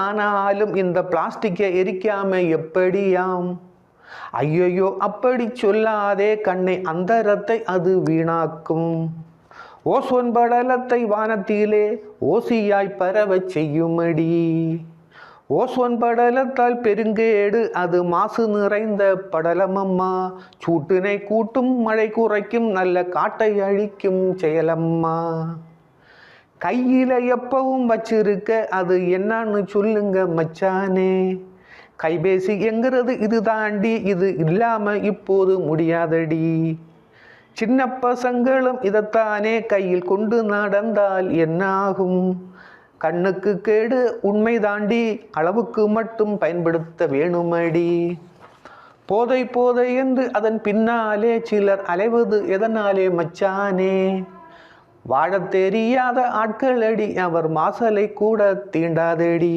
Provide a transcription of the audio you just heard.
ஆனாலும் இந்த பிளாஸ்டிக்கை எரிக்காம எப்படியாம்? ஐயையோ அப்படி சொல்லாதே கண்ணே, அந்தரத்தை அது வீணாக்கும். ஓசோன் படலத்தை வானத்திலே ஓசியாய் பரவச் செய்யுமடி. ஓசோன் படலத்தால் பெருங்கேடு, அது மாசு நிறைந்த படலமம்மா. சூட்டினை கூட்டும், மழை குறைக்கும், நல்ல காட்டை அழிக்கும் செயலம்மா. கையில எப்பவும் வச்சிருக்க அது என்னன்னு சொல்லுங்க மச்சானே. கைபேசி என்கிறது இது தாண்டி, இது இல்லாம இப்போது முடியாதடி. சின்ன பசங்களும் இதைத்தானே கையில் கொண்டு நடந்தால் என்னாகும்? கண்ணுக்கு கேடு உண்மை தாண்டி, அளவுக்கு மட்டும் பயன்படுத்த வேணுமடி. போதை போதை என்று அதன் பின்னாலே சிலர் அலைவது எதனாலே மச்சானே? வாழத் தெரியாத ஆட்களடி, அவர் மாசலை கூட தீண்டாதடி.